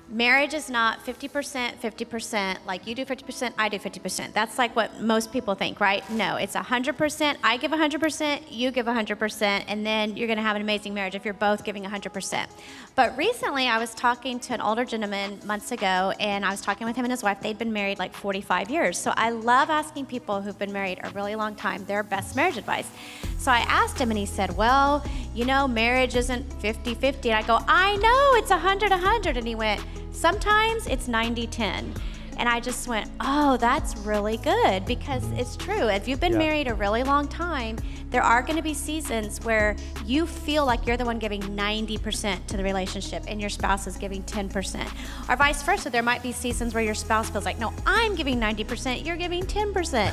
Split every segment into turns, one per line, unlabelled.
Marriage is not 50%, 50%, like you do 50%, I do 50%. That's like what most people think, right? No, it's 100%, I give 100%, you give 100%, and then you're gonna have an amazing marriage if you're both giving 100%. But recently, I was talking to an older gentleman months ago, and I was talking with him and his wife. They'd been married like 45 years. So I love asking people who've been married a really long time their best marriage advice. So I asked him, and he said, well, you know, marriage isn't 50-50. And I go, I know, it's 100-100. And he went, sometimes it's 90-10. And I just went, oh, that's really good, because it's true. If you've been married a really long time, there are gonna be seasons where you feel like you're the one giving 90% to the relationship and your spouse is giving 10%. Or vice versa, there might be seasons where your spouse feels like, no, I'm giving 90%, you're giving 10%.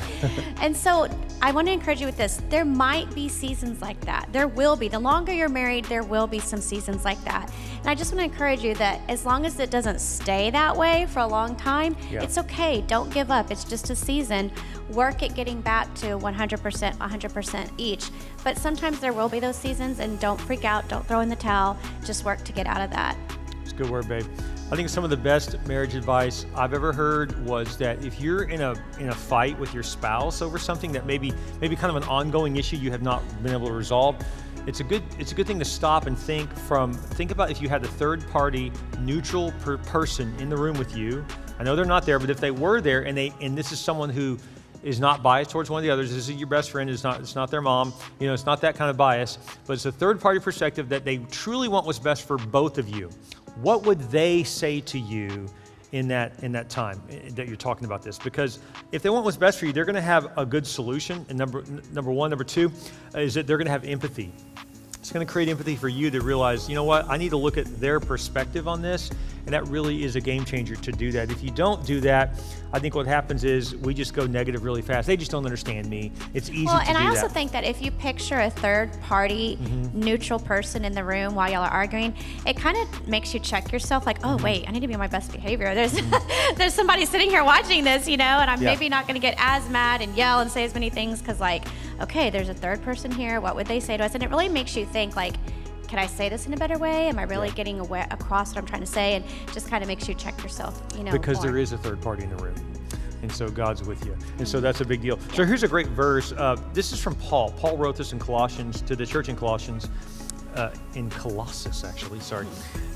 And so I wanna encourage you with this. There might be seasons like that. There will be. The longer you're married, there will be some seasons like that. And I just wanna encourage you that as long as it doesn't stay that way for a long time, it's okay, don't give up. It's just a season. Work at getting back to 100%, 100% each. But sometimes there will be those seasons, and don't freak out, don't throw in the towel, just work to get out of that.
It's a good word, babe. I think some of the best marriage advice I've ever heard was that if you're in a fight with your spouse over something that maybe kind of an ongoing issue you have not been able to resolve, it's a good thing to stop and think about if you had a third party neutral person in the room with you. I know they're not there, but if they were there and this is someone who is not biased towards one of the others, this is your best friend, it's not their mom, you know, it's not that kind of bias, but it's a third party perspective that they truly want what's best for both of you. What would they say to you in that time that you're talking about this? Because if they want what's best for you, they're gonna have a good solution. And number one. Number two is that they're gonna have empathy. It's gonna create empathy for you to realize, you know what, I need to look at their perspective on this, and that really is a game changer to do that. If you don't do that, I think what happens is we just go negative really fast. They just don't understand me. It's easy to do that.
Well, and I also think that if you picture a third party neutral person in the room while y'all are arguing, it kind of makes you check yourself like, oh wait, I need to be on my best behavior. There's somebody sitting here watching this, you know, and I'm maybe not gonna get as mad and yell and say as many things because like, okay, there's a third person here, what would they say to us? And it really makes you think like, can I say this in a better way? Am I really getting across what I'm trying to say? And just kind of makes you check yourself, you know,
because
more.
There is a third party in the room. And so God's with you. And so that's a big deal. So here's a great verse. This is from Paul. Paul wrote this in Colossians, to the church in Colossians, in Colossus actually, sorry.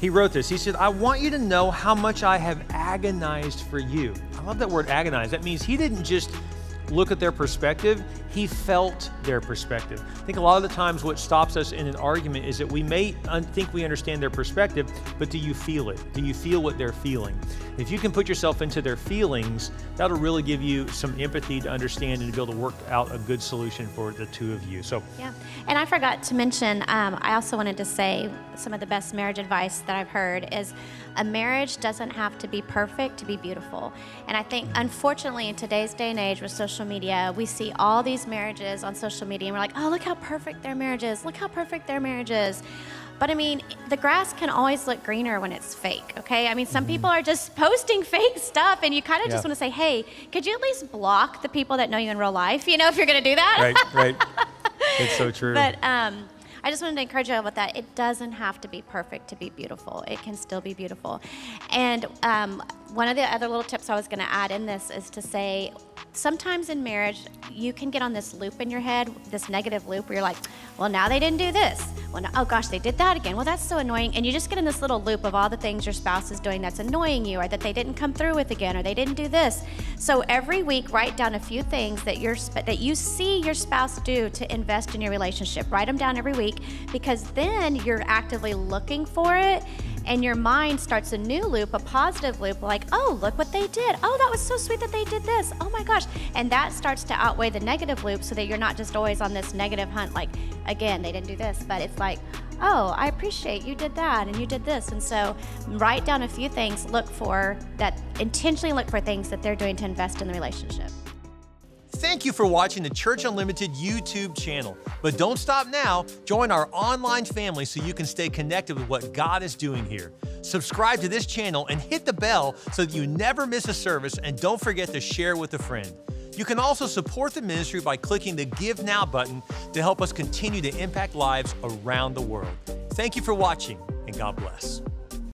He wrote this, he said, I want you to know how much I have agonized for you. I love that word agonize. That means he didn't just look at their perspective, he felt their perspective. I think a lot of the times what stops us in an argument is that we may think we understand their perspective, but do you feel it? Do you feel what they're feeling? If you can put yourself into their feelings, that'll really give you some empathy to understand and to be able to work out a good solution for the two of you. So
yeah, and I forgot to mention, I also wanted to say some of the best marriage advice that I've heard is a marriage doesn't have to be perfect to be beautiful. And I think, unfortunately, in today's day and age with social media, we see all these marriages on social media and we're like, oh, look how perfect their marriage is. Look how perfect their marriage is. But I mean, the grass can always look greener when it's fake, okay? I mean, some people are just posting fake stuff and you kind of just want to say, hey, could you at least block the people that know you in real life, you know, if you're going to do that?
Right. It's so true.
But I just wanted to encourage you with that. It doesn't have to be perfect to be beautiful. It can still be beautiful. And one of the other little tips I was going to add in this is to say, sometimes in marriage, you can get on this loop in your head, this negative loop where you're like, well, now they didn't do this. Well, no, oh gosh, they did that again. Well, that's so annoying. And you just get in this little loop of all the things your spouse is doing that's annoying you, or that they didn't come through with again, or they didn't do this. So every week, write down a few things that you see your spouse do to invest in your relationship. Write them down every week, because then you're actively looking for it. And your mind starts a new loop, a positive loop, like, oh, look what they did. Oh, that was so sweet that they did this. Oh my gosh. And that starts to outweigh the negative loop so that you're not just always on this negative hunt, like, again, they didn't do this, but it's like, oh, I appreciate you did that and you did this. And so write down a few things, intentionally look for things that they're doing to invest in the relationship.
Thank you for watching the Church Unlimited YouTube channel. But don't stop now. Join our online family so you can stay connected with what God is doing here. Subscribe to this channel and hit the bell so that you never miss a service, and don't forget to share with a friend. You can also support the ministry by clicking the Give Now button to help us continue to impact lives around the world. Thank you for watching, and God bless.